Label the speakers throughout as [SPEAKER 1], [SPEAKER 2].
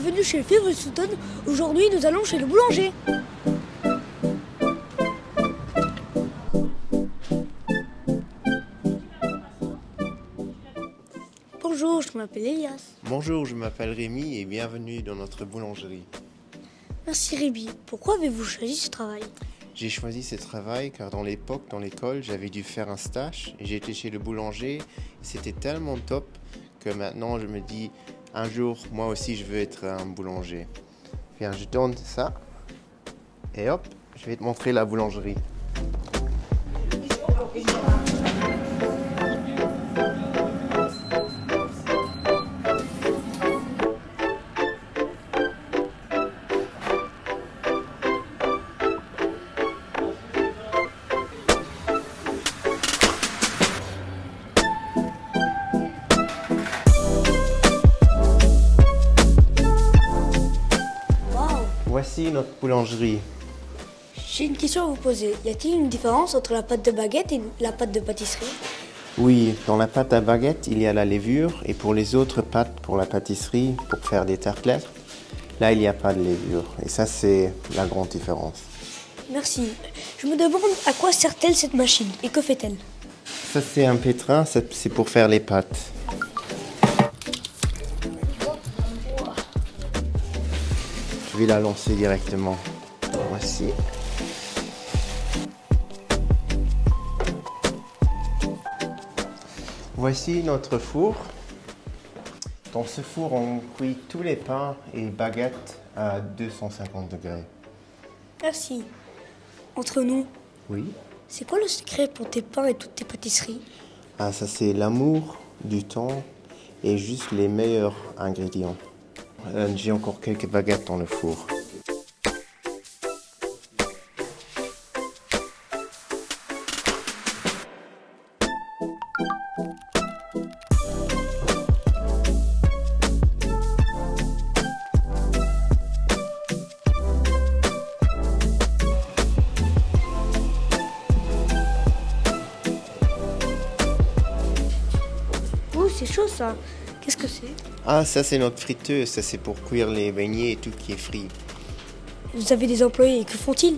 [SPEAKER 1] bienvenue chez Fibre Sutton. Aujourd'hui, nous allons chez le boulanger. Bonjour, je m'appelle Elias.
[SPEAKER 2] Bonjour, je m'appelle Rémi et bienvenue dans notre boulangerie.
[SPEAKER 1] Merci Rémi. Pourquoi avez-vous choisi ce travail?
[SPEAKER 2] J'ai choisi ce travail car dans l'époque, dans l'école, j'avais dû faire un stage et j'étais chez le boulanger. C'était tellement top que maintenant je me dis, un jour, moi aussi, je veux être un boulanger. Viens, je donne ça et hop, je vais te montrer la boulangerie. Voici notre boulangerie.
[SPEAKER 1] J'ai une question à vous poser. Y a-t-il une différence entre la pâte de baguette et la pâte de pâtisserie?
[SPEAKER 2] Oui, dans la pâte à baguette, il y a la levure et pour les autres pâtes, pour la pâtisserie, pour faire des tartelettes, là, il n'y a pas de levure. Et ça, c'est la grande différence.
[SPEAKER 1] Merci. Je me demande à quoi sert-elle cette machine et que fait-elle?
[SPEAKER 2] Ça, c'est un pétrin, c'est pour faire les pâtes. Je vais la lancer directement. Voici. Voici notre four. Dans ce four, on cuit tous les pains et baguettes à 250 degrés.
[SPEAKER 1] Merci. Entre nous,
[SPEAKER 2] Oui.
[SPEAKER 1] c'est quoi le secret pour tes pains et toutes tes pâtisseries?
[SPEAKER 2] Ah, ça c'est l'amour, du temps et juste les meilleurs ingrédients. J'ai encore quelques baguettes dans le four.
[SPEAKER 1] Oh, c'est chaud ça. Qu'est-ce que c'est?
[SPEAKER 2] Ah, ça c'est notre friteuse, ça c'est pour cuire les beignets et tout qui est frit.
[SPEAKER 1] Vous avez des employés, que font-ils?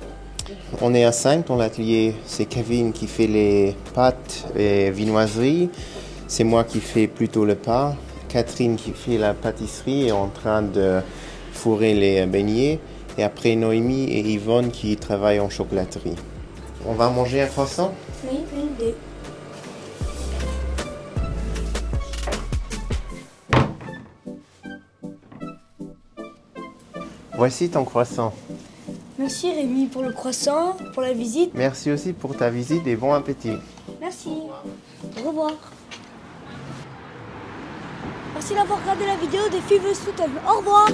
[SPEAKER 2] On est à 5 dans l'atelier. C'est Kevin qui fait les pâtes et viennoiseries. C'est moi qui fais plutôt le pain. Catherine qui fait la pâtisserie est en train de fourrer les beignets. Et après Noémie et Yvonne qui travaillent en chocolaterie. On va manger un croissant?
[SPEAKER 1] Oui, une idée.
[SPEAKER 2] Voici ton croissant.
[SPEAKER 1] Merci Rémi pour le croissant, pour la visite.
[SPEAKER 2] Merci aussi pour ta visite et bon appétit.
[SPEAKER 1] Merci. Au revoir. Merci d'avoir regardé la vidéo des Fibre Sutton. Au revoir.